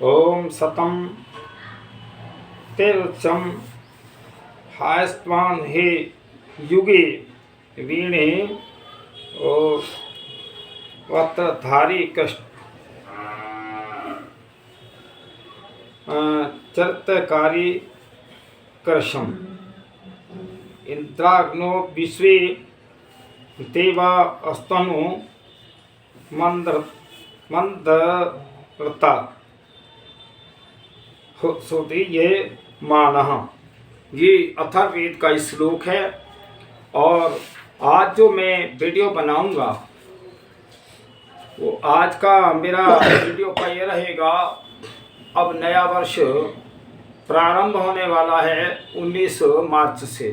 ओम सतम तेरुच्चम हायस्त्वान हे युगे वीणे ओ वस्त्रधारी कष्ट चरितकारी कृशम इंद्राग्नो विश्वे देवा स्तनु मंदरता सोते ये मानः। ये अथर्ववेद का श्लोक है। और आज जो मैं वीडियो बनाऊंगा वो आज का मेरा वीडियो का ये रहेगा। अब नया वर्ष प्रारंभ होने वाला है 19 मार्च से,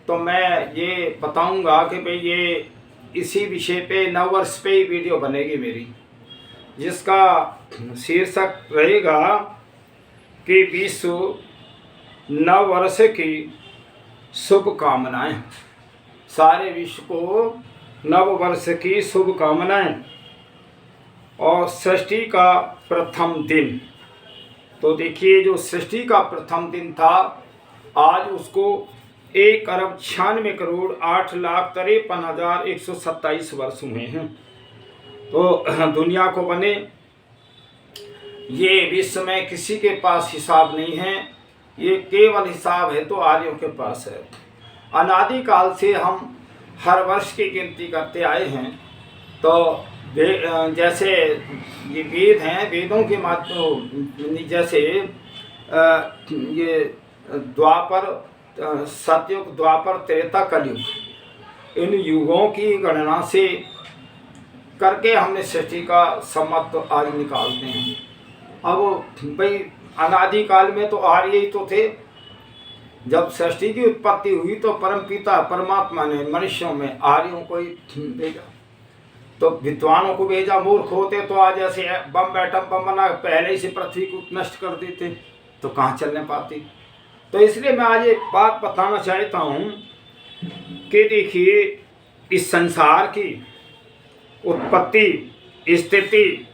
तो मैं ये बताऊंगा कि भाई ये इसी विषय पे नव वर्ष पे ही वीडियो बनेगी मेरी, जिसका शीर्षक रहेगा कि विश्व नव वर्ष की शुभकामनाएं। सारे विश्व को नव वर्ष की शुभकामनाएं और सृष्टि का प्रथम दिन। तो देखिए, जो सृष्टि का प्रथम दिन था आज उसको 1,96,8,53,127 वर्ष हुए हैं। तो दुनिया को बने ये विश्व में किसी के पास हिसाब नहीं है, ये केवल हिसाब है तो आर्यों के पास है। अनादि काल से हम हर वर्ष की गिनती करते आए हैं। तो जैसे ये वेद हैं, वेदों के माध्यम जैसे ये द्वापर, सतयुग, द्वापर, त्रेता, कलयुग, इन युगों की गणना से करके हमने सृष्टि का सम्मत आज निकालते हैं। अब भाई अनादि काल में तो आर्य ही तो थे। जब सृष्टि की उत्पत्ति हुई तो परमपिता परमात्मा ने मनुष्यों में आर्यों को ही भेजा, तो विद्वानों को भेजा। मूर्ख होते तो आज ऐसे बम एटम बम बना पहले ही से पृथ्वी को नष्ट कर देते, तो कहाँ चलने पाती। तो इसलिए मैं आज एक बात बताना चाहता हूँ कि देखिए, इस संसार की उत्पत्ति, स्थिति,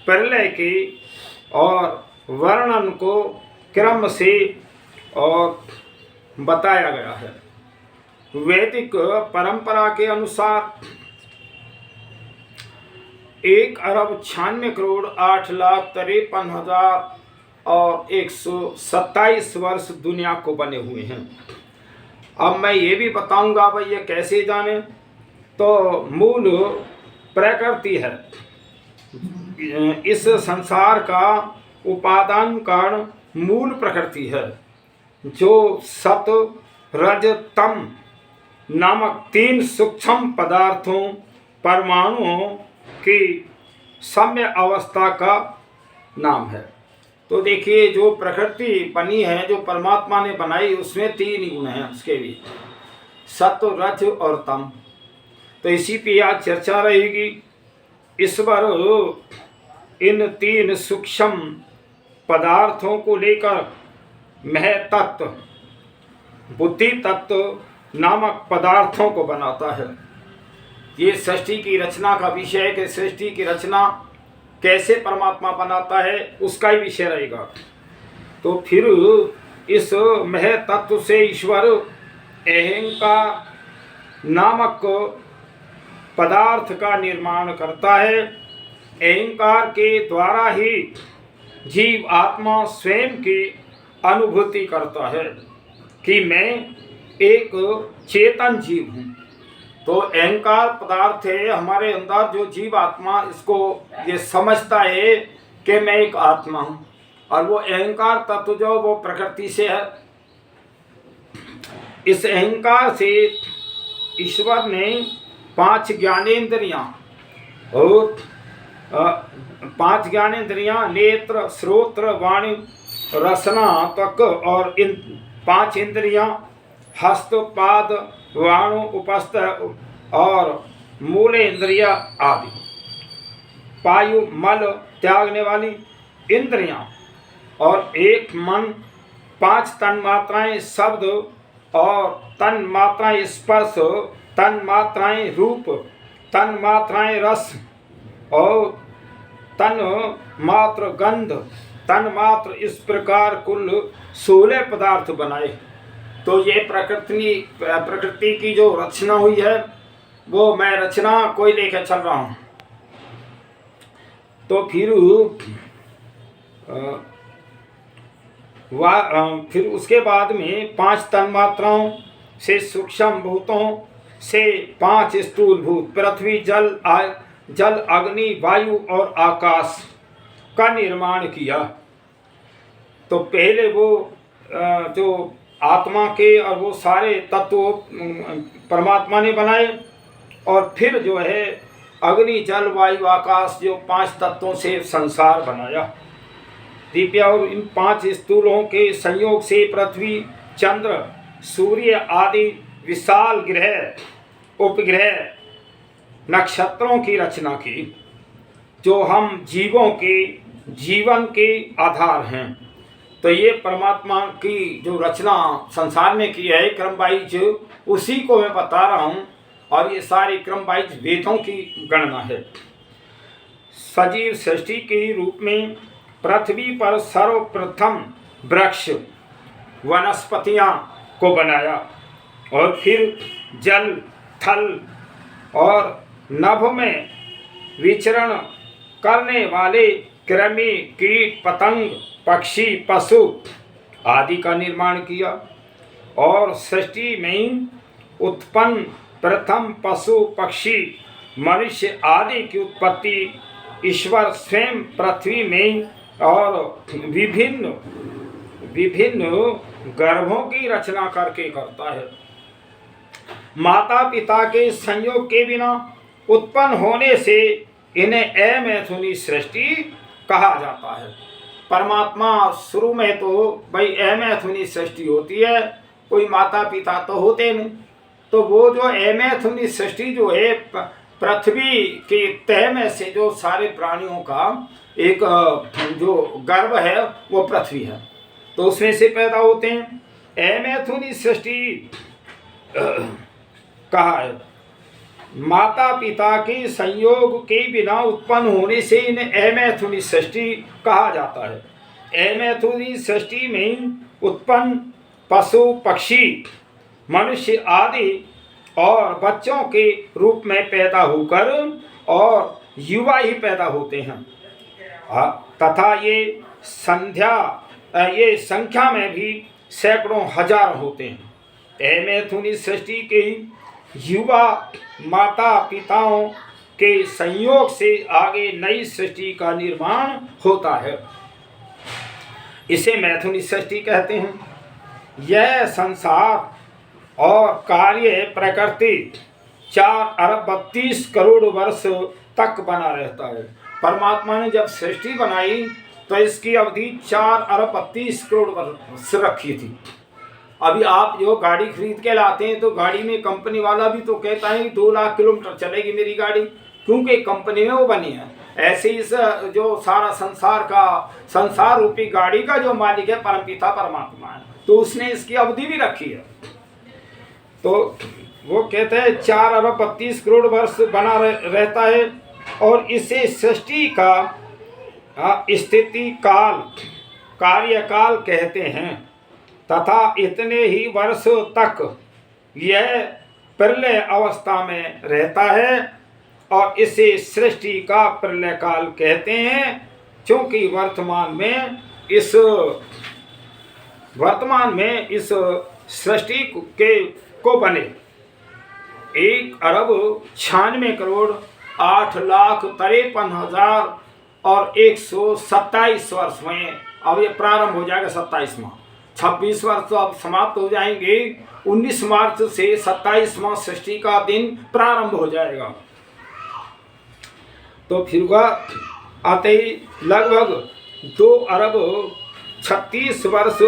प्रलय की और वर्णन को क्रम से और बताया गया है। वैदिक परंपरा के अनुसार 1,96,8,53,127 वर्ष दुनिया को बने हुए हैं। अब मैं ये भी बताऊंगा भाई ये कैसे जाने। तो मूल प्रकृति है इस संसार का, उपादान कारण मूल प्रकृति है, जो सत, रज, तम नामक 3 सूक्ष्म पदार्थों, परमाणुओं की सम्य अवस्था का नाम है। तो देखिए, जो प्रकृति बनी है, जो परमात्मा ने बनाई, उसमें 3 गुण हैं उसके भी, सत्व, रज और तम। तो इसी पे आज चर्चा रहेगी। ईश्वर इन 3 सूक्ष्म पदार्थों को लेकर महतत्व, बुद्धि तत्व नामक पदार्थों को बनाता है। ये सृष्टि की रचना का विषय है कि सृष्टि की रचना कैसे परमात्मा बनाता है, उसका ही विषय रहेगा। तो फिर इस महतत्व से ईश्वर अहंकार नामक पदार्थ का निर्माण करता है। अहंकार के द्वारा ही जीव आत्मा स्वयं की अनुभूति करता है कि मैं एक चेतन जीव हूँ। तो अहंकार पदार्थ है हमारे अंदर, जो जीव आत्मा इसको ये समझता है कि मैं एक आत्मा हूँ। और वो अहंकार तत्व जो वो प्रकृति से है। इस अहंकार से ईश्वर ने 5 ज्ञानेंद्रियाँ और 5 ज्ञानेंद्रियाँ नेत्र, श्रोत्र, वाणी, रसना, त्वक और इन 5 इंद्रियाँ हस्त, पाद, वाणु, उपस्थ और मूल इंद्रिया आदि, वायु, मल त्यागने वाली इंद्रियां और एक मन, 5 तन मात्राएं शब्द और तन मात्राएं स्पर्श, तन मात्राएं रूप, तन मात्राएं रस और तन मात्र गंध, तन मात्र इस प्रकार कुल 16 पदार्थ बनाए। तो ये प्रकृति की जो रचना हुई है वो मैं रचना कोई लेकर चल रहा हूँ। तो फिर उसके बाद में 5 तन्मात्राओं से सूक्ष्म भूतों से 5 स्थूल भूत पृथ्वी, जल, अग्नि, वायु और आकाश का निर्माण किया। तो पहले वो जो आत्मा के और वो सारे तत्व परमात्मा ने बनाए, और फिर जो है अग्नि, जल, वायु, आकाश जो 5 तत्वों से संसार बनाया दिव्य। और इन 5 स्थूलों के संयोग से पृथ्वी, चंद्र, सूर्य आदि विशाल ग्रह, उपग्रह, नक्षत्रों की रचना की, जो हम जीवों के जीवन के आधार हैं। तो ये परमात्मा की जो रचना संसार में की है क्रम वाइज, उसी को मैं बता रहा हूँ। और ये सारी क्रम वाइज वेदों की गणना है। सजीव सृष्टि के रूप में पृथ्वी पर सर्वप्रथम वृक्ष, वनस्पतियाँ को बनाया, और फिर जल, थल और नभ में विचरण करने वाले कृमि, कीट, पतंग, पक्षी, पशु आदि का निर्माण किया। और सृष्टि में उत्पन्न प्रथम पशु, पक्षी, मनुष्य आदि की उत्पत्ति ईश्वर स्वयं पृथ्वी में और विभिन्न गर्भों की रचना करके करता है। माता पिता के संयोग के बिना उत्पन्न होने से इन्हें अमैथुनी सृष्टि कहा जाता है। परमात्मा शुरू में तो भाई अमैथुनी सृष्टि होती है, कोई माता पिता तो होते नहीं। तो वो जो अमैथुनी सृष्टि जो है पृथ्वी के तह में से जो सारे प्राणियों का एक जो गर्भ है वो पृथ्वी है, तो उसमें से पैदा होते हैं। अमैथुनी सृष्टि कहा है। माता पिता के संयोग के बिना उत्पन्न होने से इन्हें अमैथुनी सृष्टि कहा जाता है। अमैथुनी सृष्टि में उत्पन्न पशु, पक्षी, मनुष्य आदि और बच्चों के रूप में पैदा होकर और युवा ही पैदा होते हैं, तथा ये संख्या में भी सैकड़ों हजार होते हैं। अमैथुनी सृष्टि के युवा माता पिताओं के संयोग से आगे नई सृष्टि का निर्माण होता है, इसे मैथुनी सृष्टि कहते हैं। यह संसार और कार्य प्रकृति 4 अरब 32 करोड़ वर्ष तक बना रहता है। परमात्मा ने जब सृष्टि बनाई तो इसकी अवधि 4 अरब 32 करोड़ वर्ष रखी थी। अभी आप जो गाड़ी खरीद के लाते हैं तो गाड़ी में कंपनी वाला भी तो कहता है कि 2 लाख किलोमीटर चलेगी मेरी गाड़ी, क्योंकि कंपनी में वो बनी है। ऐसे इस जो सारा संसार रूपी गाड़ी का जो मालिक है परमपिता परमात्मा है, तो उसने इसकी अवधि भी रखी है। तो वो कहते हैं 4 अरब 32 करोड़ वर्ष बना रहता है, और इसे सृष्टि का स्थिति काल, कार्यकाल कहते हैं, तथा इतने ही वर्षों तक यह प्रलय अवस्था में रहता है, और इसे सृष्टि का प्रलय काल कहते हैं, क्योंकि वर्तमान में इस सृष्टि को बने 1 अरब 96 करोड़ 8,53,000 और 127 वर्ष में अब ये प्रारंभ हो जाएगा 27वां। 26 वर्ष तो अब समाप्त हो जाएंगे। 19 मार्च से 27वां सृष्टि का दिन प्रारंभ हो जाएगा। तो फिर वह आते ही लगभग 2 अरब 36 वर्ष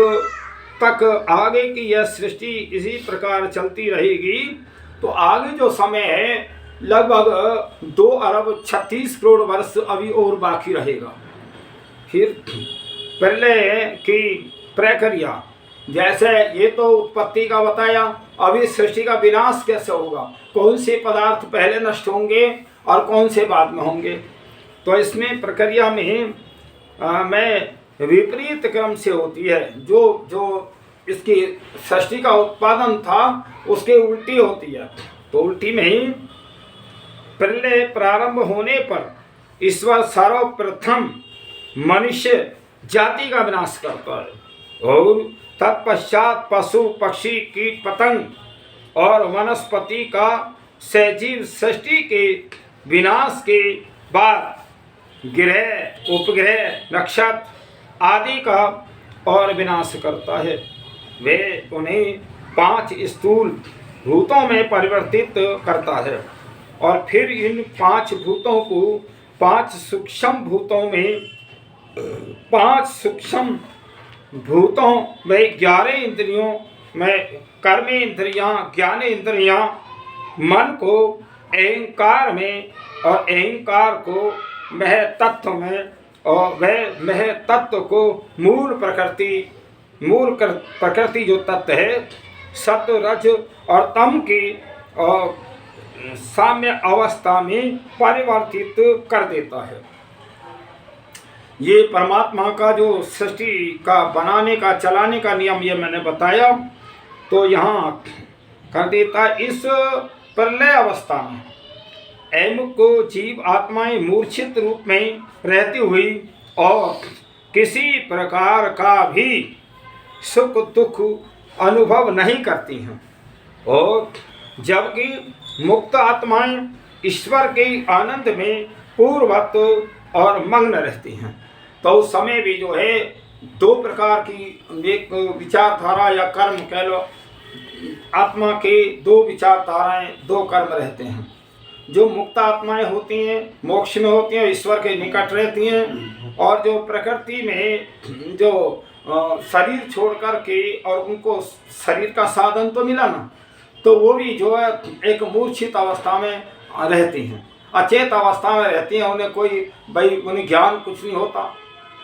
तक आगे की यह सृष्टि इसी प्रकार चलती रहेगी। तो आगे जो समय है लगभग 2 अरब 36 करोड़ वर्ष अभी और बाकी रहेगा। फिर प्रलय की प्रक्रिया, जैसे ये तो उत्पत्ति का बताया, अभी सृष्टि का विनाश कैसे होगा, कौन से पदार्थ पहले नष्ट होंगे और कौन से बाद में होंगे। तो इसमें प्रक्रिया में मैं विपरीत क्रम से होती है। जो जो इसकी सृष्टि का उत्पादन था उसके उल्टी होती है। तो उल्टी में ही प्रलय प्रारंभ होने पर ईश्वर सर्वप्रथम मनुष्य जाति का विनाश करता है और तत्पश्चात पशु पक्षी कीट पतंग और वनस्पति का सजीव सृष्टि के विनाश के बाद ग्रह उपग्रह नक्षत्र आदि का और विनाश करता है। वे उन्हें 5 स्थूल भूतों में परिवर्तित करता है और फिर इन 5 भूतों को 5 सूक्ष्म भूतों में 5 सूक्ष्म भूतों में 11 इंद्रियों में कर्मेंद्रियां ज्ञानेंद्रियां मन को अहंकार में और अहंकार को मह तत्व में और वह मह तत्व को मूल प्रकृति जो तत्व है सत्व रज और तम की और साम्य अवस्था में परिवर्तित कर देता है। ये परमात्मा का जो सृष्टि का बनाने का चलाने का नियम ये मैंने बताया। तो यहाँ कर देता इस प्रलय अवस्था में एम को जीव आत्माएं मूर्छित रूप में रहती हुई और किसी प्रकार का भी सुख दुख अनुभव नहीं करती हैं और जबकि मुक्त आत्माएं ईश्वर के आनंद में पूर्ववत और मग्न रहती हैं। तो उस समय भी जो है 2 प्रकार की एक विचारधारा या कर्म कह लो, आत्मा के 2 विचारधाराएं 2 कर्म रहते हैं। जो मुक्त आत्माएं होती हैं मोक्ष में होती हैं, ईश्वर के निकट रहती हैं और जो प्रकृति में जो शरीर छोड़ कर के और उनको शरीर का साधन तो मिला ना, तो वो भी जो है एक मूर्छित अवस्था में रहती हैं, अचेत अवस्था में रहती हैं। उन्हें कोई उन्हें ज्ञान कुछ नहीं होता।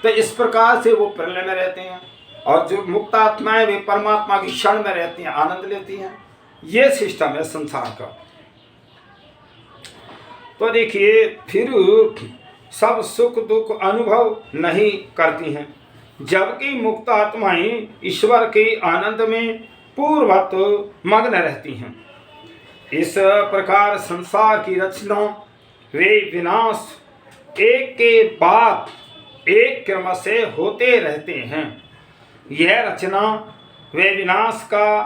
तो इस प्रकार से वो प्रलय में रहते हैं और जो मुक्त आत्माएं वे परमात्मा की क्षण में रहती हैं, आनंद लेती हैं। ये सिस्टम है संसार का। तो देखिए फिर सब सुख दुख अनुभव नहीं करती हैं, जबकि मुक्त आत्माएं ईश्वर के आनंद में पूर्ववत मग्न रहती हैं। इस प्रकार संसार की रचना वे विनाश एक के बाद एक क्रम से होते रहते हैं। यह रचना वे विनाश का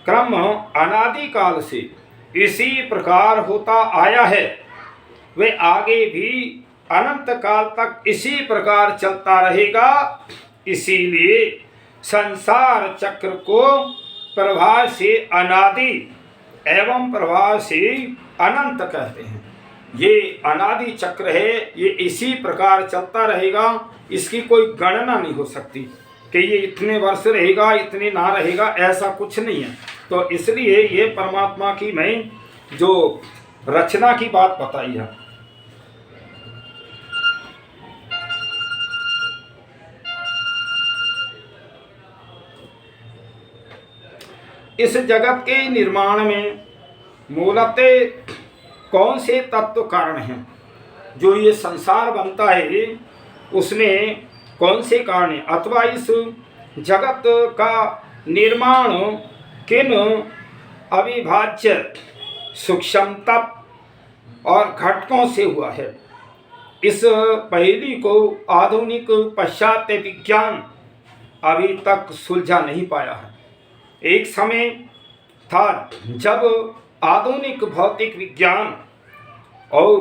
क्रम अनादिकाल से इसी प्रकार होता आया है। वे आगे भी अनंत काल तक इसी प्रकार चलता रहेगा। इसीलिए संसार चक्र को प्रवाह से अनादि एवं प्रवाह से अनंत कहते हैं। ये अनादि चक्र है, ये इसी प्रकार चलता रहेगा। इसकी कोई गणना नहीं हो सकती कि ये इतने वर्ष रहेगा इतने ना रहेगा, ऐसा कुछ नहीं है। तो इसलिए ये परमात्मा की मैं जो रचना की बात बताई है। इस जगत के निर्माण में मूलतः कौन से तत्व कारण हैं? जो ये संसार बनता है उसमें कौन से कारण हैं? अथवा इस जगत का निर्माण किन अविभाज्य सूक्ष्म तत्व और घटकों से हुआ है? इस पहेली को आधुनिक पाश्चात्य विज्ञान अभी तक सुलझा नहीं पाया है। एक समय था जब आधुनिक भौतिक विज्ञान और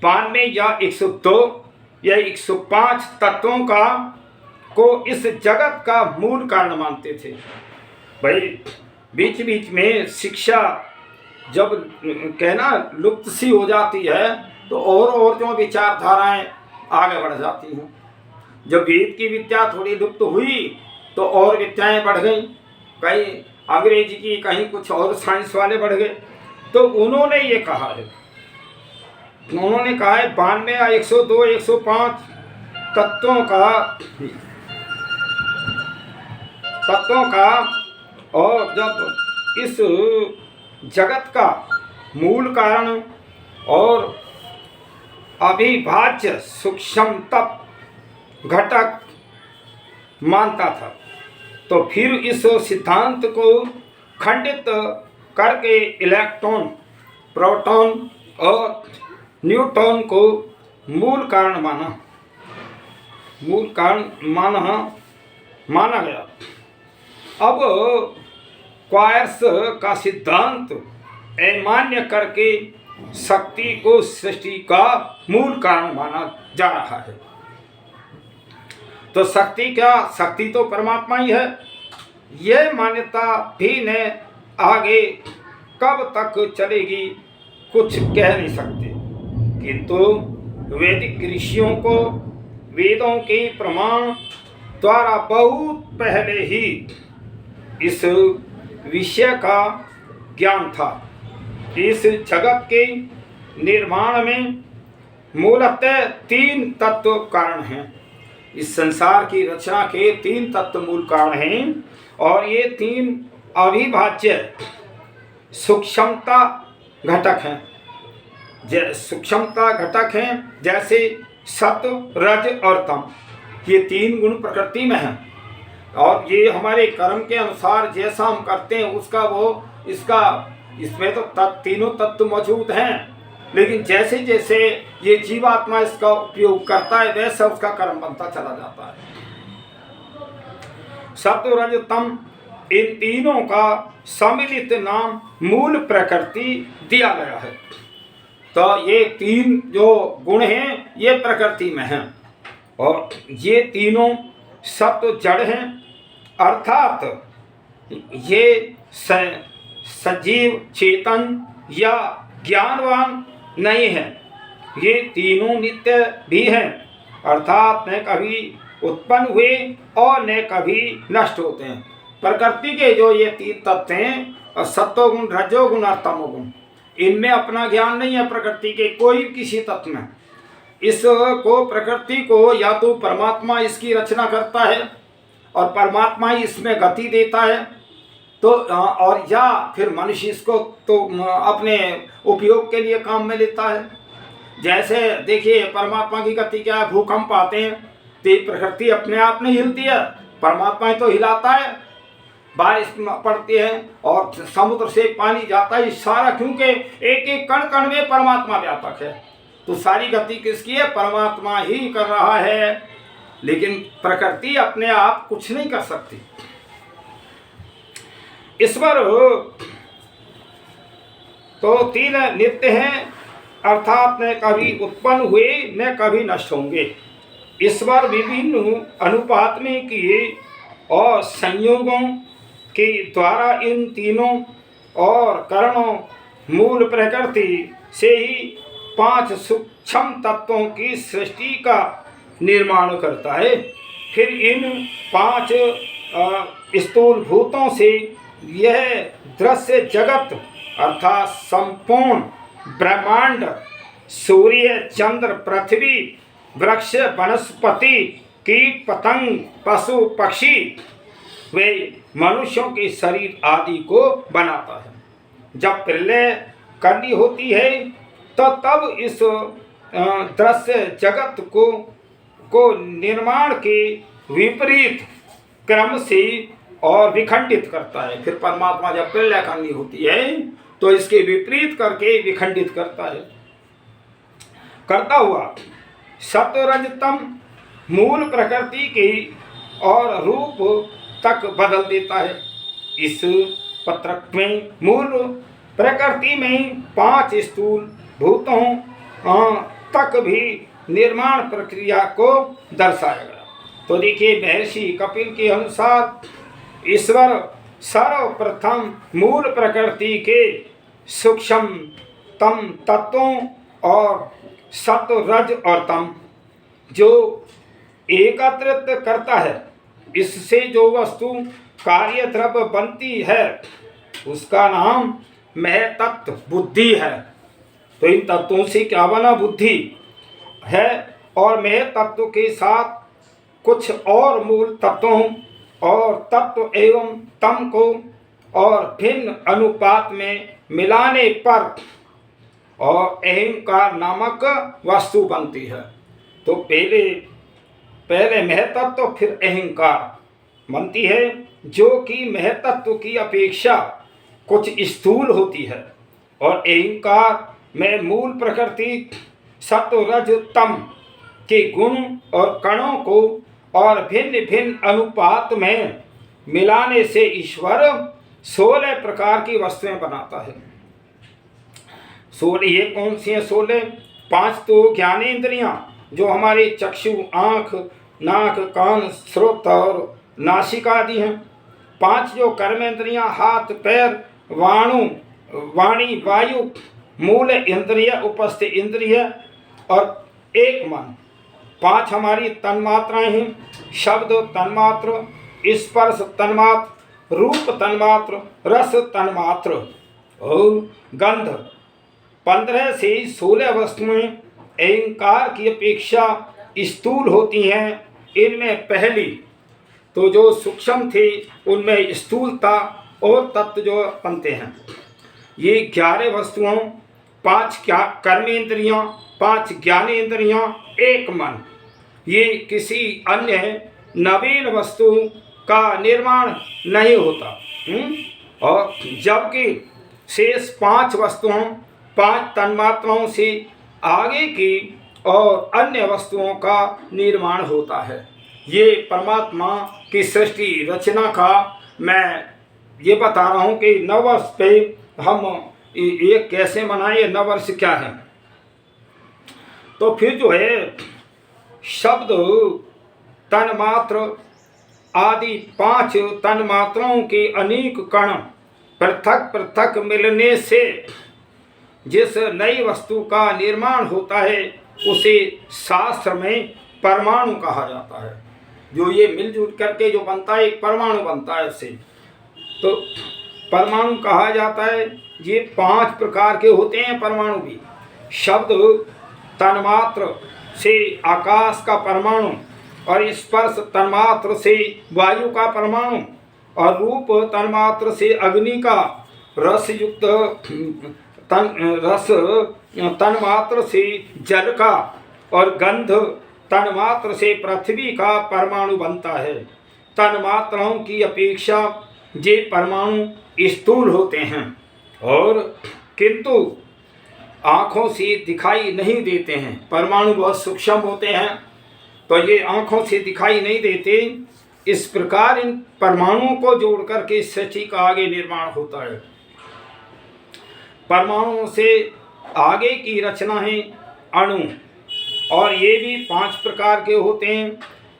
92 या 102 या 105 तत्वों को इस जगत का मूल कारण मानते थे। भाई बीच बीच में शिक्षा जब कहना लुप्त सी हो जाती है तो और जो विचारधाराएं आगे बढ़ जाती हैं। जब वेद की विद्या थोड़ी लुप्त हुई तो और विद्याएं बढ़ गई, कहीं अंग्रेजी की कहीं कुछ और साइंस वाले बढ़ गए। तो उन्होंने ये कहा है, उन्होंने कहा है 92 या 102 105 तत्वों का और जब इस जगत का मूल कारण और अविभाज्य सूक्ष्मतम घटक मानता था। तो फिर इस सिद्धांत को खंडित करके इलेक्ट्रॉन, प्रोटॉन और न्यूट्रॉन को मूल कारण माना गया। अब क्वार्ट्ज का सिद्धांत अमान्य करके शक्ति को सृष्टि का मूल कारण माना जा रहा है। तो शक्ति क्या? शक्ति तो परमात्मा ही है। यह मान्यता भी न आगे कब तक चलेगी कुछ कह नहीं सकते, किंतु वैदिक ऋषियों को वेदों के प्रमाण द्वारा बहुत पहले ही इस विषय का ज्ञान था। इस जगत के निर्माण में मूलतः 3 तत्व कारण हैं। इस संसार की रचना के 3 तत्व मूल कारण हैं, और ये 3 अविभाज्य सूक्ष्मता घटक हैं। सूक्ष्मता घटक हैं जैसे सत्व, रज और तम। ये 3 गुण प्रकृति में हैं, और ये हमारे कर्म के अनुसार जैसा हम करते हैं इसमें तो तीनों तत्व मौजूद हैं, लेकिन जैसे जैसे ये जीवात्मा इसका उपयोग करता है वैसा उसका कर्म बनता चला जाता है। सत्व, रज, तम, इन तीनों का सम्मिलित नाम मूल प्रकृति दिया गया है। तो ये 3 जो गुण हैं ये प्रकृति में हैं, और ये तीनों सत्व जड़ हैं, अर्थात ये सजीव, चेतन या ज्ञानवान नहीं है। ये तीनों नित्य भी हैं, अर्थात न कभी उत्पन्न हुए और न कभी नष्ट होते हैं। प्रकृति के जो ये 3 तत्व हैं, सत्वगुण, रजोगुण और तमोगुण, इनमें अपना ज्ञान नहीं है प्रकृति के कोई किसी तत्व में। इसको, प्रकृति को या तो परमात्मा इसकी रचना करता है और परमात्मा ही इसमें गति देता है, तो और या फिर मनुष्य इसको तो अपने उपयोग के लिए काम में लेता है। जैसे देखिए परमात्मा की गति क्या है, भूकंप आते हैं तो प्रकृति अपने आप नहीं हिलती है, परमात्मा ही तो हिलाता है। बारिश पड़ती है और समुद्र से पानी जाता है, सारा, क्योंकि एक एक कण कण में परमात्मा व्यापक है। तो सारी गति किसकी है? परमात्मा ही कर रहा है, लेकिन प्रकृति अपने आप कुछ नहीं कर सकती। ईश्वर तो 3 नित्य हैं, अर्थात न कभी उत्पन्न हुए न कभी नष्ट होंगे। ईश्वर विभिन्न अनुपात में किए और संयोगों के द्वारा इन तीनों और कारणों मूल प्रकृति से ही 5 सूक्ष्म तत्वों की सृष्टि का निर्माण करता है। फिर इन 5 स्थूल भूतों से यह दृश्य जगत अर्थात संपूर्ण ब्रह्मांड, सूर्य, चंद्र, पृथ्वी, वृक्ष, वनस्पति, कीट, पतंग, पशु, पक्षी, वे मनुष्यों के शरीर आदि को बनाता है। जब प्रलय करनी होती है तो तब इस दृश्य जगत को निर्माण के विपरीत क्रम से और विखंडित करता है। फिर परमात्मा जब प्रलय करनी होती है तो इसके विपरीत करके विखंडित करता हुआ सत्वरजतम मूल प्रकृति की और रूप तक बदल देता है। इस पत्रक में मूल प्रकृति में 5 स्थूल भूतों तक भी निर्माण प्रक्रिया को दर्शाया गया। तो देखिए महर्षि कपिल के अनुसार ईश्वर सर्वप्रथम मूल प्रकृति के सूक्ष्मतम तत्वों और सत्व, रज और तम जो एकत्रित करता है, इससे जो वस्तु कार्य द्रव्य बनती है उसका नाम महतत्व बुद्धि है। तो इन तत्वों से क्या बना? बुद्धि है। और महतत्व के साथ कुछ और मूल तत्वों और तत्व एवं तम को और भिन्न अनुपात में मिलाने पर और अहंकार नामक वस्तु बनती है। तो पहले महतत्व तो फिर अहंकार बनती है, जो कि महतत्व की अपेक्षा कुछ स्थूल होती है। और अहंकार में मूल प्रकृति सत्व रज तम के गुण और कणों को और भिन्न भिन्न अनुपात में मिलाने से ईश्वर 16 प्रकार की वस्तुएं बनाता है। 16 ये कौन सी हैं? 16 5 तो ज्ञानेंद्रियां जो हमारे चक्षु, आँख, नाक, कान, श्रोत और नासिका आदि हैं। 5 जो कर्मेंद्रियां हाथ, पैर, वाणी, वायु, मूल इंद्रिय, उपस्थ इंद्रिय और एक मन। 5 हमारी तन्मात्राएं हैं। शब्द तन्मात्र, स्पर्श तन्मात्र, रूप तन्मात्र, रस तन्मात्र और गंध। 15 से 16 वस्तुएं अहंकार की अपेक्षा स्थूल होती हैं। इनमें पहली तो जो सूक्ष्म थे उनमें स्थूलता और तत्व जो बनते हैं। ये 11 वस्तुओं, 5 कर्मेंद्रियां, 5 ज्ञानेंद्रियां, एक मन, ये किसी अन्य नवीन वस्तु का निर्माण नहीं होता। और जबकि शेष 5 वस्तुओं, 5 तन्मात्राओं से आगे की और अन्य वस्तुओं का निर्माण होता है। ये परमात्मा की सृष्टि रचना का मैं ये बता रहा हूँ कि नववर्ष पे हम ये कैसे मनाएं, ये नववर्ष क्या है। तो फिर जो है शब्द तन्मात्र आदि 5 तन्मात्राओं के अनेक कण पृथक पृथक मिलने से जिस नई वस्तु का निर्माण होता है उसे शास्त्र में परमाणु कहा जाता है। जो ये मिलजुल करके जो बनता है एक परमाणु बनता है उससे, तो परमाणु कहा जाता है। ये 5 प्रकार के होते हैं परमाणु भी। शब्द तन्मात्र से आकाश का परमाणु, और स्पर्श तन्मात्र से वायु का परमाणु, और रूप तन्मात्र से अग्नि का, रस युक्त रस तन्मात्र से जल का, और गंध तन्मात्र से पृथ्वी का परमाणु बनता है। तन्मात्राओं की अपेक्षा ये परमाणु स्थूल होते हैं और किंतु आँखों से दिखाई नहीं देते हैं। परमाणु बहुत सूक्ष्म होते हैं तो ये आँखों से दिखाई नहीं देते। इस प्रकार इन परमाणुओं को जोड़ करके सृष्टि का आगे निर्माण होता है। परमाणुओं से आगे की रचना है अणु, और ये भी 5 प्रकार के होते हैं।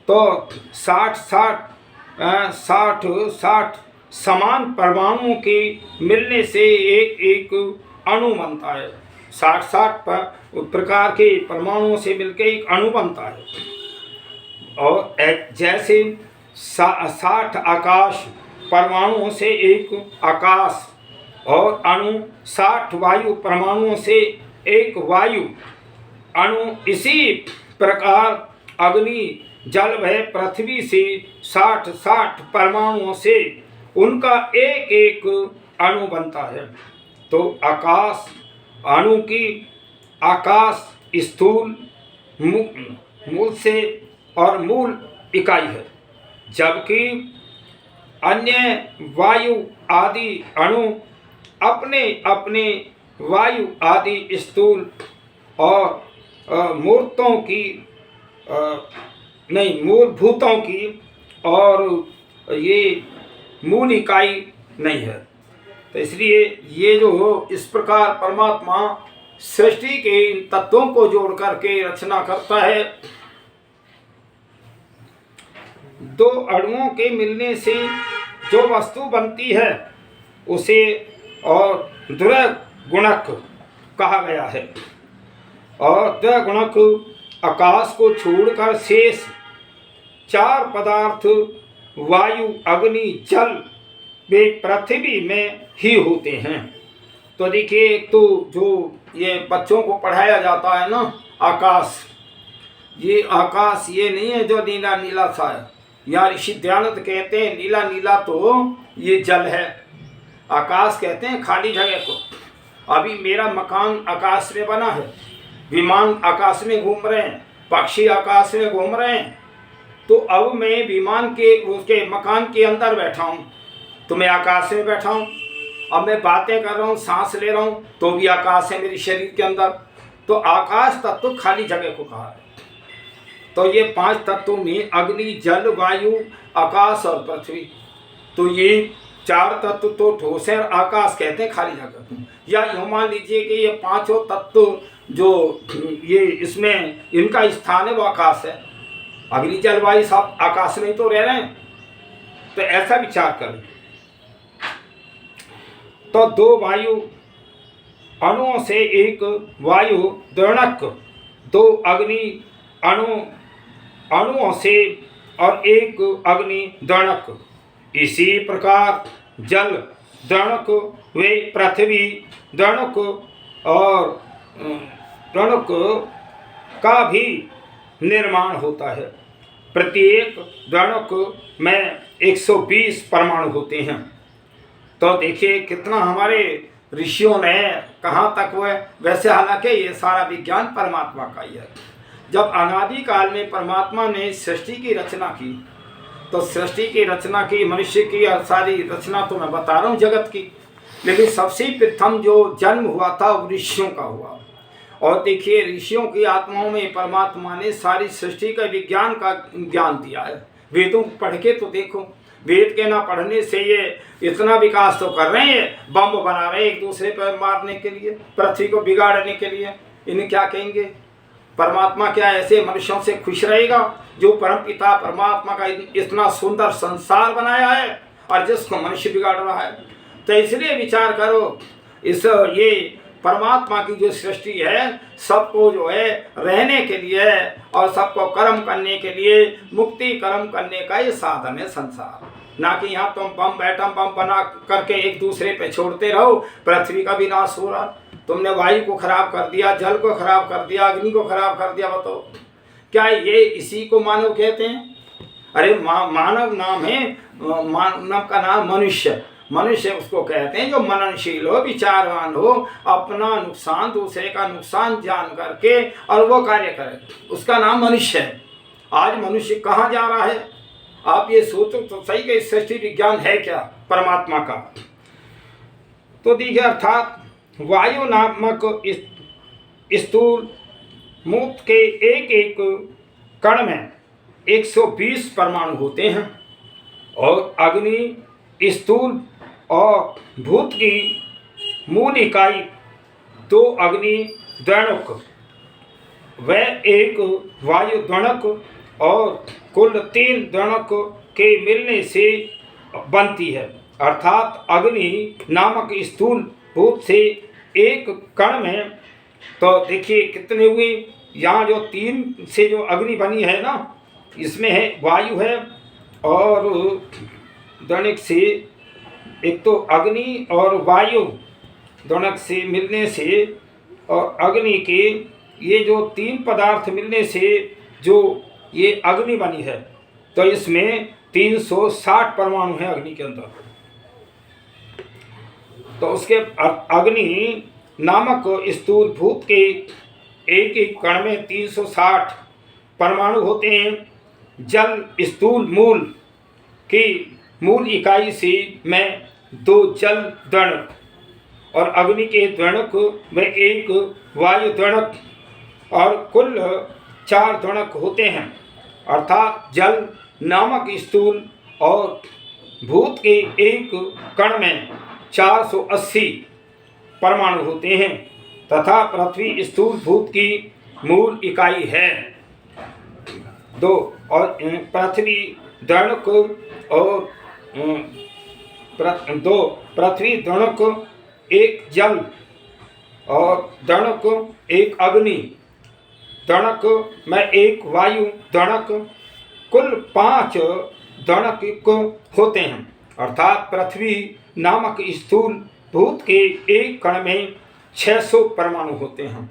तो 60 समान परमाणुओं के मिलने से एक अणु बनता है। 60 प्रकार के परमाणुओं से मिलकर एक अणु बनता है। और जैसे 60 आकाश परमाणुओं से एक आकाश, और अणु 60 वायु परमाणुओं से एक वायु अणु। इसी प्रकार अग्नि, जल व पृथ्वी से 60 परमाणुओं से उनका एक एक अणु बनता है। तो आकाश अणु की आकाश स्थूल मूल से और मूल इकाई है, जबकि अन्य वायु आदि अणु अपने अपने वायु आदि स्थूल और मूर्तों की मूलभूतों की और ये मूल इकाई नहीं है। तो इसलिए ये जो इस प्रकार परमात्मा सृष्टि के इन तत्वों को जोड़ करके रचना करता है। 2 अणुओं के मिलने से जो वस्तु बनती है उसे और द्विगुणक कहा गया है। और द्विगुणक आकाश को छोड़कर शेष 4 पदार्थ वायु, अग्नि, जल वे पृथ्वी में ही होते हैं। तो देखिए, एक तो जो ये बच्चों को पढ़ाया जाता है ना आकाश, ये आकाश ये नहीं है जो नीला नीला सा है। यार ऋषि दयानंद कहते हैं नीला नीला तो ये जल है, आकाश कहते हैं खाली जगह को। अभी मेरा मकान आकाश में बना है, विमान आकाश में घूम रहे हैं, पक्षी आकाश में घूम रहे हैं, तो अब मैं विमान के उसके मकान के अंदर बैठा हूँ तो मैं आकाश में बैठा हूँ। अब मैं बातें कर रहा हूँ, सांस ले रहा हूँ तो भी आकाश है मेरे शरीर के अंदर। तो आकाश तत्व खाली जगह को कहा है। तो ये 5 तत्वों में अग्नि, जल, वायु, आकाश और पृथ्वी, तो ये 4 तत्व तो ठोस है और आकाश कहते हैं खाली जगह को। या यूँ मान लीजिए कि ये 5 तत्व जो ये इसमें इनका स्थान है वो आकाश है। अग्नि, जल, वायु सब आकाश में ही तो रह रहे हैं। तो ऐसा विचार करें तो 2 वायु अणुओं से एक वायु द्रणक, 2 अग्नि अणुओं से और एक अग्नि द्रणक। इसी प्रकार जल द्रणक वे पृथ्वी द्रणक और द्रणक का भी निर्माण होता है। प्रत्येक द्रणक में 120 परमाणु होते हैं। तो देखिए कितना हमारे ऋषियों ने कहाँ तक हुए। वैसे हालांकि ये सारा विज्ञान परमात्मा का ही है। जब अनादि काल में परमात्मा ने सृष्टि की रचना की तो सृष्टि की रचना की, मनुष्य की और सारी रचना तो मैं बता रहा हूँ जगत की, लेकिन सबसे प्रथम जो जन्म हुआ था वो ऋषियों का हुआ। और देखिए ऋषियों की आत्माओं में परमात्मा ने सारी सृष्टि का विज्ञान का ज्ञान दिया है। वेदों को पढ़ के तो देखो, वेद के ना पढ़ने से ये इतना विकास तो कर रहे हैं, बम बना रहे हैं एक दूसरे पर मारने के लिए, पृथ्वी को बिगाड़ने के लिए। इन्हें क्या कहेंगे? परमात्मा क्या ऐसे मनुष्यों से खुश रहेगा जो परमपिता परमात्मा का इतना सुंदर संसार बनाया है और जिसको मनुष्य बिगाड़ रहा है? तो इसलिए विचार करो, इस ये परमात्मा की जो सृष्टि है सबको जो है रहने के लिए और सबको कर्म करने के लिए, मुक्ति कर्म करने का ये साधन है संसार। ना कि यहाँ तुम बम एटम बम बना करके एक दूसरे पे छोड़ते रहो, पृथ्वी का विनाश हो रहा। तुमने वायु को खराब कर दिया, जल को खराब कर दिया, अग्नि को खराब कर दिया। बताओ क्या ये इसी को मानव कहते हैं? अरे मानव नाम है, मानव का नाम मनुष्य। मनुष्य उसको कहते हैं जो मननशील हो, विचारवान हो, अपना नुकसान दूसरे का नुकसान जान करके और वो कार्य करे, उसका नाम मनुष्य है। आज मनुष्य कहाँ जा रहा है? आप ये सोचो तो सही कि सृष्टि विज्ञान है क्या परमात्मा का? तो देखिए अर्थात वायु नामक स्थूल मूत्र के एक एक कण में 120 परमाणु होते हैं और अग्नि स्थूल और भूत की मूल इकाई 2 अग्नि द्रणक व 1 वायु द्रणक और कुल 3 द्रणक के मिलने से बनती है। अर्थात अग्नि नामक स्थूल भूत से एक कण में, तो देखिए कितने हुए यहाँ जो 3 से जो अग्नि बनी है ना, इसमें है वायु है और द्रणक से, एक तो अग्नि और वायु द्रणक से मिलने से और अग्नि के ये जो 3 पदार्थ मिलने से जो ये अग्नि बनी है, तो इसमें 360 परमाणु हैं अग्नि के अंदर। तो उसके अग्नि नामक स्थूल भूत के एक एक कण में 360 परमाणु होते हैं। जल स्थूल मूल की मूल इकाई से में 2 जल द्रणक और अग्नि के द्रणक में 1 वायु द्रणक और कुल 4 द्रणक होते हैं। अर्थात जल नामक स्थूल और भूत के एक कण में 480 परमाणु होते हैं तथा पृथ्वी स्थूल भूत की मूल इकाई है 2 और पृथ्वी द्रणक और 2 पृथ्वी द्रणक 1 जल और द्रणक 1 अग्नि द्रणक में 1 वायु द्रणक, कुल 5 द्रणक होते हैं। अर्थात पृथ्वी नामक स्थूल भूत के एक कण में 600 परमाणु होते हैं।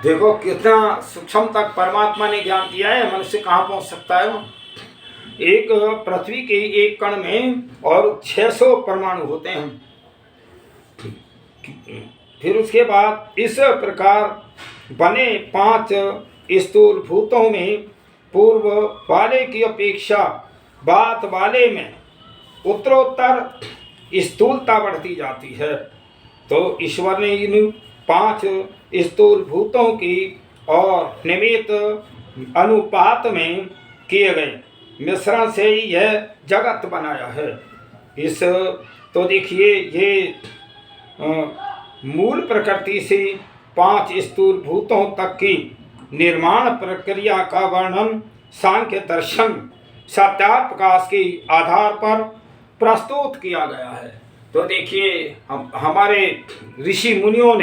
देखो कितना सूक्ष्म तक परमात्मा ने ज्ञान दिया है, मनुष्य कहाँ पहुँच सकता है। एक पृथ्वी के एक कण में और 600 परमाणु होते हैं। फिर उसके बाद इस प्रकार बने 5 स्थूल भूतों में पूर्व वाले की अपेक्षा बाद वाले में उत्तरोत्तर स्थूलता बढ़ती जाती है। तो ईश्वर ने इन 5 स्थूल भूतों की और निमित्त अनुपात में किए गए मिश्रण से ही यह जगत बनाया है। इस तो देखिए ये मूल प्रकृति से 5 स्थूल भूतों तक की निर्माण प्रक्रिया का वर्णन सांख्य दर्शन सत्याप्रकाश के आधार पर प्रस्तुत किया गया है। तो देखिए हमारे ऋषि मुनियों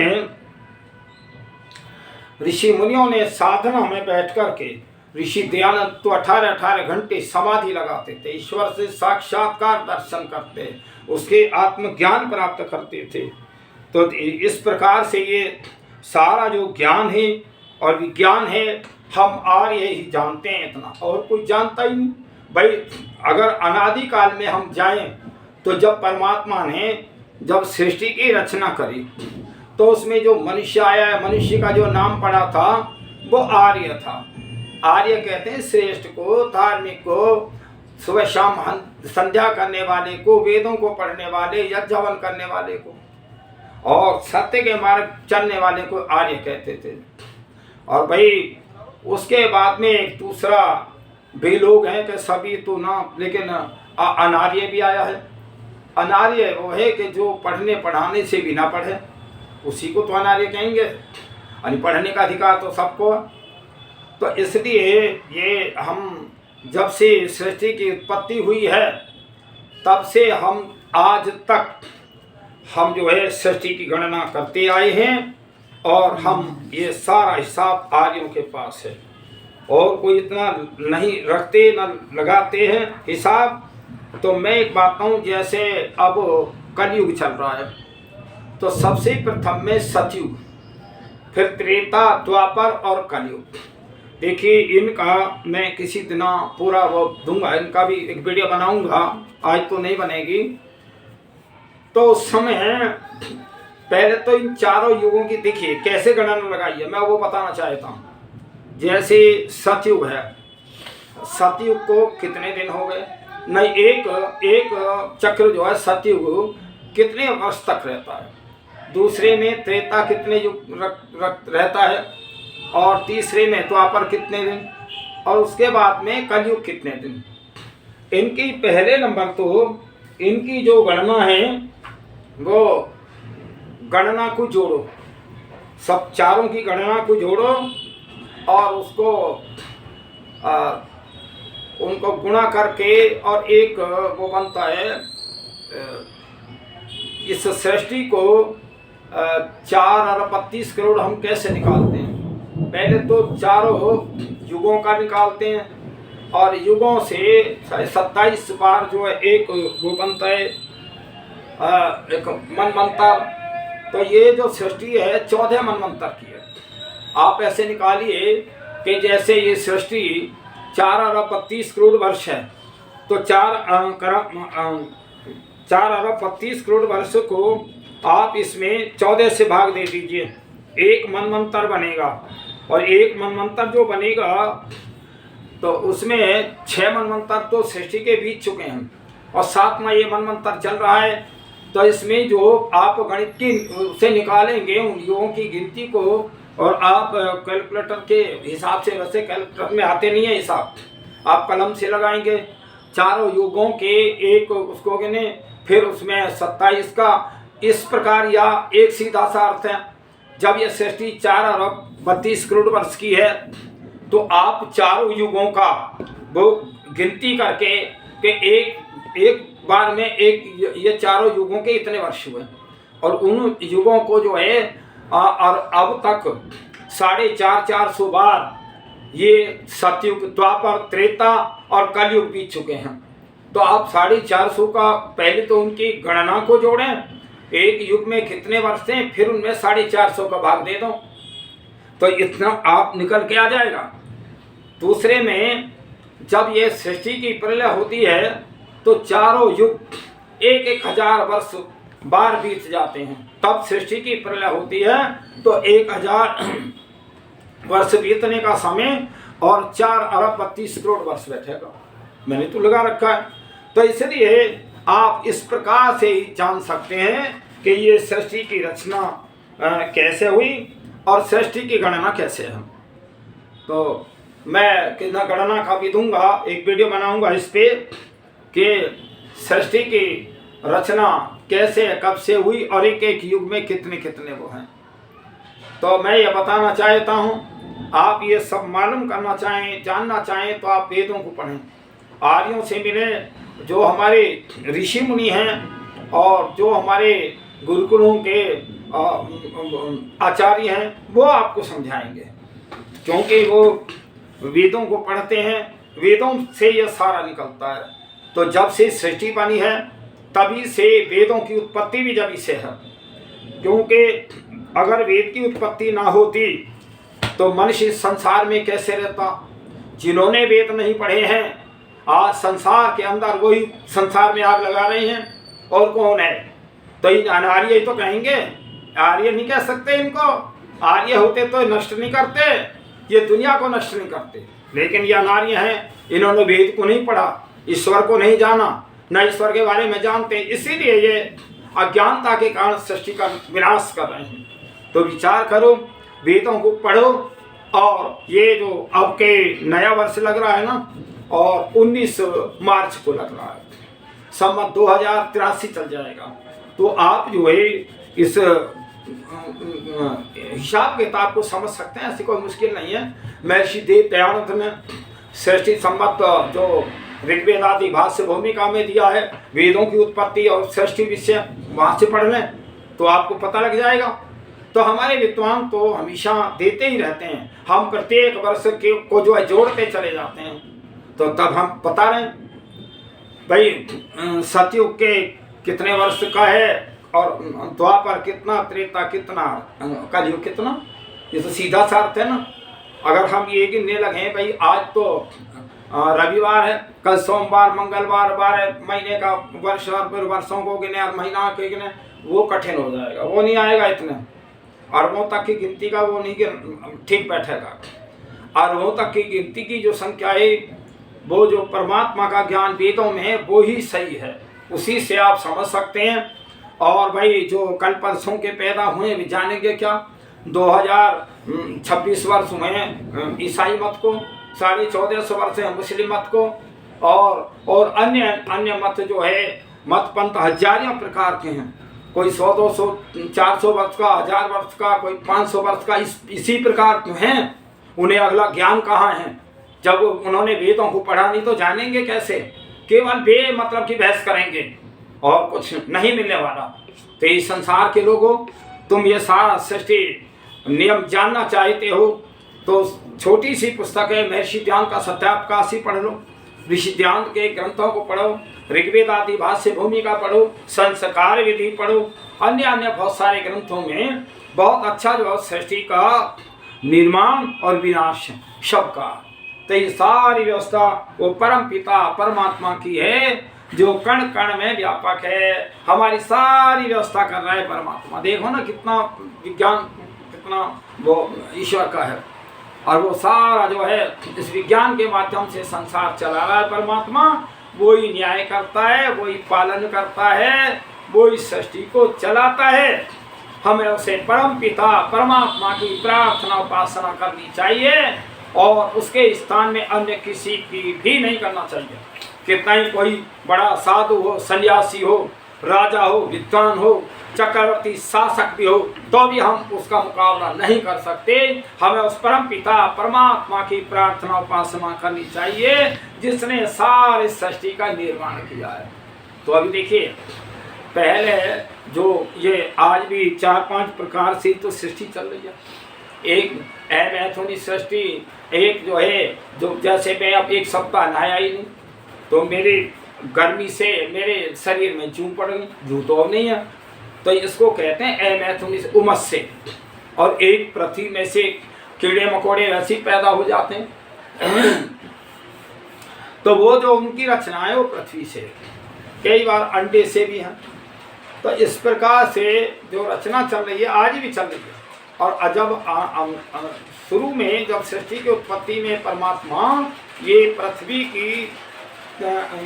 ने साधना में बैठ कर के ऋषि दयानंद तो 18 घंटे समाधि लगाते थे, ईश्वर से साक्षात्कार दर्शन करते, उसके आत्मज्ञान प्राप्त करते थे। तो इस प्रकार से ये सारा जो ज्ञान है और विज्ञान है हम आर्य ही जानते हैं, इतना और कोई जानता ही नहीं। भाई अगर अनादि काल में हम जाएं तो जब परमात्मा ने जब सृष्टि की रचना करी तो उसमें जो मनुष्य आया, मनुष्य का जो नाम पड़ा था वो आर्य था। आर्य कहते हैं श्रेष्ठ को, धार्मिक को, सुबह शाम संध्या करने वाले को, वेदों को पढ़ने वाले, यज्ञ हवन करने वाले को और सत्य के मार्ग चलने वाले को आर्य कहते थे। और भाई उसके बाद में एक दूसरा भी लोग हैं कि सभी तो ना, लेकिन अनार्य भी आया है। अनार्य वो है कि जो पढ़ने पढ़ाने से भी ना पढ़े, उसी को तो अनार्य कहेंगे। यानी पढ़ने का अधिकार तो सबको है। तो इसलिए ये हम जब से सृष्टि की उत्पत्ति हुई है तब से हम आज तक हम जो है सृष्टि की गणना करते आए हैं और हम ये सारा हिसाब आर्यों के पास है और कोई इतना नहीं रखते न लगाते हैं हिसाब। तो मैं एक बात कहूँ, जैसे अब कलयुग चल रहा है तो सबसे प्रथम में सतयुग, फिर त्रेता, द्वापर और कलयुग। देखिए इनका मैं किसी दिन पूरा वो दूंगा, इनका भी एक वीडियो बनाऊंगा, आज तो नहीं बनेगी। तो उस समय पहले तो इन चारों युगों की देखिए कैसे गणना लगाई है, मैं वो बताना चाहता हूँ। जैसे सतयुग है, सतयुग को कितने दिन हो गए, नहीं एक चक्र जो है सतयुग कितने वर्ष तक रहता है, दूसरे में त्रेता कितने युग रहता है और तीसरे में द्वापर कितने दिन और उसके बाद में कलयुग कितने दिन। इनकी पहले नंबर तो इनकी जो गणना है वो गणना को जोड़ो, सब चारों की गणना को जोड़ो और उसको उनको गुणा करके और एक वो बनता है। इस सृष्टि को 4 अरब 32 करोड़ हम कैसे निकालते हैं, पहले तो चारों युगों का निकालते हैं और युगों से 27 बार जो है एक वो बनता है एक मनवंतर। तो ये जो सृष्टि है 14 मनवंतर की है। आप ऐसे निकालिए कि जैसे ये सृष्टि 4 अरब 32 करोड़ वर्ष है तो 4 अरब 32 करोड़ वर्ष को आप इसमें 14 से भाग दे दीजिए, एक मनवंतर बनेगा और एक मनवंतर जो बनेगा तो उसमें 6 मनवंतर तो सृष्टि के बीत चुके हैं और 7वां ये मनवंतर चल रहा है। तो इसमें जो आप गणित की से निकालेंगे उन युगों की गिनती को और आप कैलकुलेटर के हिसाब से, वैसे कैलकुलेटर में आते नहीं है हिसाब, आप कलम से लगाएंगे चारों युगों के एक उसको गिने, फिर उसमें 27 का इस प्रकार या एक सीधा सा अर्थ है। जब यह सृष्टि 4 अरब 32 करोड़ वर्ष की है तो आप चारों युगों का वो गिनती करके कि एक बार में एक ये चारों युगों के इतने वर्ष हुए और उन युगों को जो है और अब तक 450 बार ये सतयुग, द्वापर, त्रेता और कलयुग बीत चुके हैं। तो आप 450 का पहले तो उनकी गणना को जोड़ें, एक युग में कितने वर्ष हैं, फिर उनमें 450 का भाग दे दो तो इतना आप निकल के आ जाएगा। दूसरे में जब ये सृष्टि की प्रलय होती है तो चारों युग 1,000 वर्ष बार बीत जाते हैं, तब सृष्टि की प्रलय होती है। तो 1000 वर्ष बीतने का समय और 4 अरब 32 करोड़ वर्ष बैठेगा। मैंने तो लगा रखा है। तो इसलिए आप इस प्रकार से ही जान सकते हैं कि ये सृष्टि की रचना कैसे हुई और सृष्टि की गणना कैसे है। तो मैं कितना गणना का भी दूंगा, एक वीडियो बनाऊंगा इस पे कि सृष्टि की रचना कैसे कब से हुई और एक एक युग में कितने कितने वो हैं। तो मैं ये बताना चाहता हूँ, आप ये सब मालूम करना चाहें, जानना चाहें तो आप वेदों को पढ़ें, आर्यों से मिले, जो हमारे ऋषि मुनि हैं और जो हमारे गुरुकुलों के आचार्य हैं वो आपको समझाएंगे, क्योंकि वो वेदों को पढ़ते हैं, वेदों से ये सारा निकलता है। तो जब से सृष्टि बनी है तभी से वेदों की उत्पत्ति भी जब से है, क्योंकि अगर वेद की उत्पत्ति ना होती तो मनुष्य संसार में कैसे रहता। जिन्होंने वेद नहीं पढ़े हैं आज संसार के अंदर वही संसार में आग लगा रहे हैं। और कौन है? तो इन अनार्य ही तो कहेंगे, आर्य नहीं कह सकते इनको। आर्य होते तो नष्ट नहीं करते, ये दुनिया को नष्ट नहीं करते, लेकिन ये अनार्य हैं, इन्होंने वेद को नहीं पढ़ा, ईश्वर को नहीं जाना, न ईश्वर के बारे में जानते, इसीलिए ये अज्ञानता के कारण सृष्टि का विनाश कर रहे हैं। तो विचार करो, वेदों को पढ़ो। और ये जो अब के नया वर्ष लग रहा है ना, और 19 मार्च को लग रहा है, संवत 2083 चल जाएगा। तो आप जो है इस हिसाब किताब को समझ सकते हैं, ऐसी कोई मुश्किल नहीं है। महर्षि देव दयानंद ने सृष्टि संवत जो ऋग्वेद आदि भाष्य भूमिका में दिया है, वेदों की उत्पत्ति और सृष्टि विषय वहाँ से पढ़ लें तो आपको पता लग जाएगा। तो हमारे विद्वान तो हमेशा देते ही रहते हैं, हम प्रत्येक वर्ष को जो है जोड़ते चले जाते हैं। तो तब हम बता रहे हैं भाई सतयुग के कितने वर्ष का है और द्वापर कितना, त्रेता कितना, कलयुग कितना, ये तो सीधा सा अर्थ है ना। अगर हम ये गिनने लगे भाई आज तो रविवार है, कल सोमवार, मंगलवार, 12 महीने का वर्ष और फिर वर्षों को गिने और महीना के गिने, वो कठिन हो जाएगा, वो नहीं आएगा इतने। अरबों तक की गिनती का वो नहीं ठीक बैठेगा। अरबों तक की गिनती की जो संख्या है वो जो परमात्मा का ज्ञान वेदों में है वो ही सही है, उसी से आप समझ सकते हैं। और भाई जो कल परसों के पैदा हुए भी जानेंगे क्या, 2026 वर्ष हुए हैं ईसाई मत को, 1450 वर्ष है मुस्लिम मत को, और अन्य मत जो है मत पंथ हजारों प्रकार के हैं। कोई 100, 200, 400 वर्ष का, 1000 वर्ष का, कोई 500 वर्ष का, इसी प्रकार के हैं। उन्हें अगला ज्ञान कहाँ है? जब उन्होंने वेदों को पढ़ा नहीं तो जानेंगे कैसे? केवल बे मतलब की बहस करेंगे और कुछ नहीं मिलने वाला। तो इस संसार के लोगों, तुम ये सारा सृष्टि नियम जानना चाहते हो तो छोटी सी पुस्तक है महर्षि ध्यान का सत्याप्रकाशी पढ़ लो, ऋषि ध्यान के ग्रंथों को पढ़ो, ऋग्वेद आदि भाष्य भूमिका पढ़ो, संस्कार विधि पढ़ो, अन्य बहुत सारे ग्रंथों में बहुत अच्छा जो सृष्टि का निर्माण और विनाश सबका, तो ये सारी व्यवस्था वो परम पिता परमात्मा की है जो कण कण में व्यापक है। हमारी सारी व्यवस्था कर रहा है परमात्मा। देखो ना कितना विज्ञान, कितना वो ईश्वर का है, और वो सारा जो है इस विज्ञान के माध्यम से संसार चला रहा है परमात्मा। वो ही न्याय करता है, वो ही पालन करता है, वो इस सृष्टि को चलाता है। हमें उसे परम पिता परमात्मा की प्रार्थना उपासना करनी चाहिए और उसके स्थान में अन्य किसी की भी नहीं करना चाहिए। कितना ही कोई बड़ा साधु हो, सन्यासी हो, राजा हो, विद्वान हो, चक्रवर्ती शासक भी हो, तो भी हम उसका मुकाबला नहीं कर सकते। हमें उस परम पिता परमात्मा की प्रार्थना उपासना करनी चाहिए जिसने सारे सृष्टि का निर्माण किया है। तो अभी देखिए, पहले जो ये आज भी 4-5 प्रकार से तो सृष्टि चल रही है। एक अमैथुनी सृष्टि, एक जो है जो जैसे मैं अब 1 सप्ताह नहाया ही नहीं तो मेरी गर्मी से मेरे शरीर में जूं पड़ गई, जूं तो अब नहीं है, तो इसको कहते हैं अमैथुनी से, उमस से। और एक पृथ्वी में से कीड़े मकोड़े वैसे ही पैदा हो जाते हैं तो वो जो उनकी रचना है वो पृथ्वी से, कई बार अंडे से भी हैं। तो इस प्रकार से जो रचना चल रही है आज भी चल रही है। और जब शुरू में जब सृष्टि की उत्पत्ति में परमात्मा ये पृथ्वी की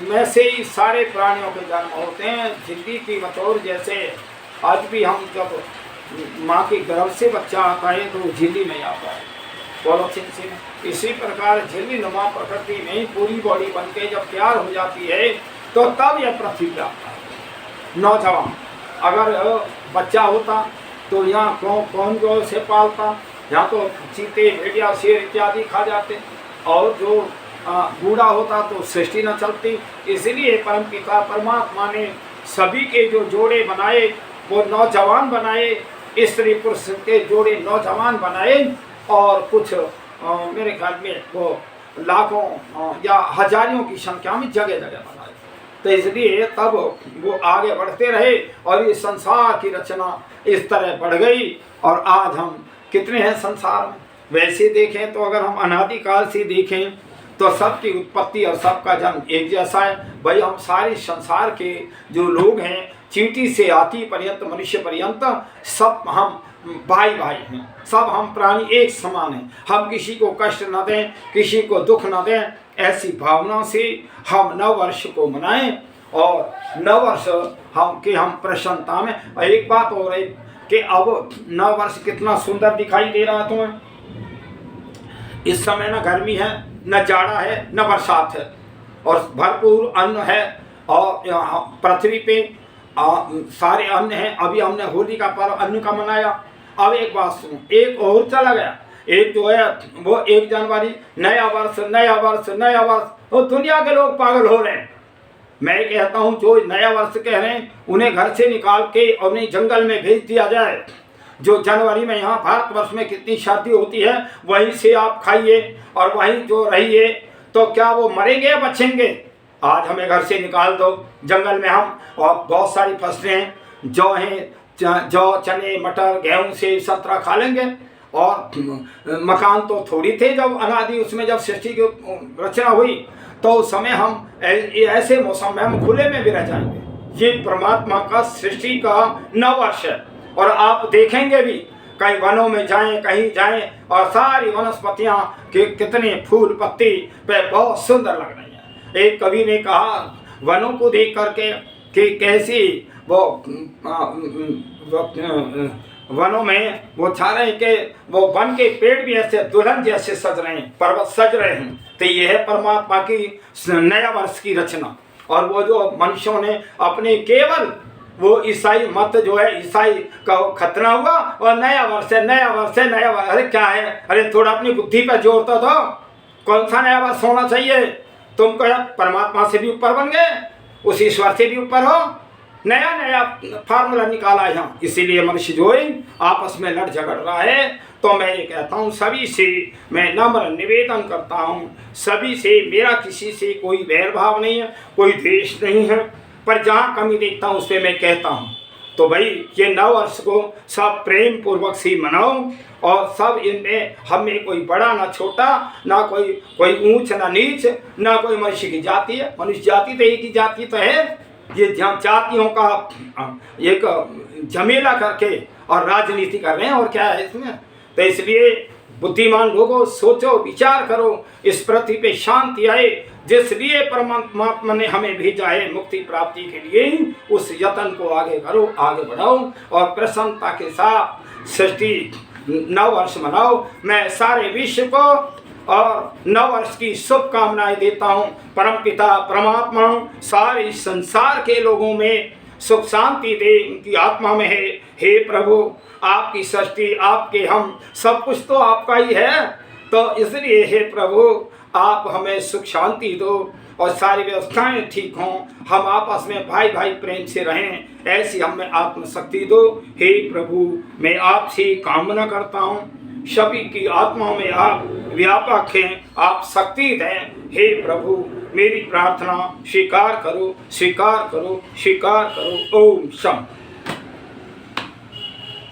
में से ही सारे प्राणियों के जन्म होते हैं, झिल्ली की बतौर जैसे आज भी हम जब माँ के गर्भ से बच्चा आता है तो झिल्ली में आता है पॉलिथीन से, इसी प्रकार झिल्ली नुमा प्रकृति में पूरी बॉडी बन के जब तैयार हो जाती है तो तब यह पृथ्वी पे आता है नौजवान। अगर बच्चा होता तो यहाँ कौन गौ से पालता, यहाँ तो चीते भेड़िया शेर इत्यादि खा जाते, और जो बूढ़ा होता तो सृष्टि न चलती। इसलिए परमपिता परमात्मा ने सभी के जो जोड़े बनाए वो नौजवान बनाए, स्त्री पुरुष के जोड़े नौजवान बनाए, और कुछ मेरे ख्याल में वो लाखों या हजारों की संख्या में जगह जगह बनाए। तो इसलिए तब वो आगे बढ़ते रहे और ये संसार की रचना इस तरह बढ़ गई। और आज हम कितने हैं संसार में, वैसे देखें तो अगर हम अनादिकाल से देखें तो सबकी उत्पत्ति और सबका जन्म एक जैसा है। भाई हम सारे संसार के जो लोग हैं, चींटी से हाथी पर्यंत मनुष्य पर्यंत, सब हम भाई भाई हैं, सब हम प्राणी एक समान हैं। हम किसी को कष्ट न दें, किसी को दुख न दें, ऐसी भावना से हम नववर्ष को मनाएं। और नववर्ष हम प्रसन्नता में। और एक बात और है कि अब नववर्ष कितना सुंदर दिखाई दे रहा है तुम्हें। इस समय न गर्मी है, न जाड़ा है, न बरसात है, और भरपूर अन्न है, और पृथ्वी पे सारे अन्न हैं। अभी हमने होली का पर्व अन्न का मनाया। अब एक बात सुनो, एक और चला गया, एक जो है वो 1 जनवरी नया वर्ष नया वर्ष नया वर्ष, तो दुनिया के लोग पागल हो रहे हैं। मैं कहता हूँ जो नया वर्ष कह रहे हैं उन्हें घर से निकाल के और उन्हें जंगल में भेज दिया जाए। जो जनवरी में यहाँ भारतवर्ष में कितनी सर्दी होती है वहीं से आप खाइए और वहीं जो रहिए, तो क्या वो मरेंगे या बचेंगे? आज हमें घर से निकाल दो, जंगल में हम और बहुत सारी फसलें हैं, जौ हैं, जौ चने मटर गेहूँ से संतरा खा लेंगे। और मकान तो थोड़ी थे जब अनादि उसमें जब सृष्टि की रचना हुई, तो उस समय हम ऐसे मौसम में हम खुले में भी रह जाएंगे। ये परमात्मा का सृष्टि का नववर्ष है। और आप देखेंगे भी कहीं वनों में जाएं, कहीं जाएं, और सारी वनस्पतियां के कितने फूल पत्ती पे बहुत सुंदर लग रही हैं। एक कवि ने कहा वनों को देख करके कि कैसी वो वनों में वो छा रहे हैं कि वो वन के पेड़ भी ऐसे दुल्हन जैसे सज रहे हैं, पर्वत सज रहे हैं। तो ये है परमात्मा की नया वर्ष की रचना। और वो जो मनुष्यों ने अपने केवल वो ईसाई मत जो है, ईसाई का खतना हुआ और नया वर्ष है नया वर्ष है नया वर्ष। अरे क्या है, अरे थोड़ा अपनी बुद्धि पर जोर तो दो, कौन सा नया वर्ष होना चाहिए? तुम क्या परमात्मा से भी ऊपर बन गए, उस ईश्वर से भी ऊपर हो, नया नया फार्मूला निकाला है यहाँ। इसीलिए मनुष्य जो है आपस में लड़ झगड़ रहा है। तो मैं ये कहता हूँ सभी से मैं नम्र निवेदन करता हूँ, सभी से मेरा किसी से कोई भेदभाव नहीं है, कोई द्वेष नहीं है, पर जहाँ कमी देखता हूँ उस पर मैं कहता हूँ। तो भाई ये नव वर्ष को सब प्रेम पूर्वक से मनाओ, और सब इनमें हमें कोई बड़ा ना छोटा, ना कोई ऊंच ना नीच, ना कोई मनुष्य की जाति है। मनुष्य जाति तो एक ही जाति तो है। ये जातियों का एक झमेला करके और राजनीति कर रहे हैं, और क्या है इसमें। तो इसलिए बुद्धिमान लोगों सोचो, विचार करो, इस पृथ्वी पे शांति आए, जिसलिए परमात्मा ने हमें भेजा है मुक्ति प्राप्ति के लिए। उस यत्न को आगे करो, आगे बढ़ाओ, और प्रसन्नता के साथ सृष्टि नव वर्ष मनाओ। मैं सारे विश्व को और नव वर्ष की शुभकामनाएं देता हूँ। परमपिता परमात्मा सारे संसार के लोगों में सुख शांति दे, उनकी आत्मा में है। हे प्रभु, आपकी सृष्टि, आपके हम, सब कुछ तो आपका ही है। तो इसलिए हे प्रभु, आप हमें सुख शांति दो और सारी व्यवस्थाएं ठीक हों, हम आपस में भाई भाई प्रेम से रहें, ऐसी हमें आत्मशक्ति दो। हे प्रभु, मैं आपसे कामना करता हूँ सभी की आत्माओं में आप व्यापक हैं, आप शक्ति दें। हे प्रभु, मेरी प्रार्थना स्वीकार करो, स्वीकार करो, स्वीकार करो। ओम शम।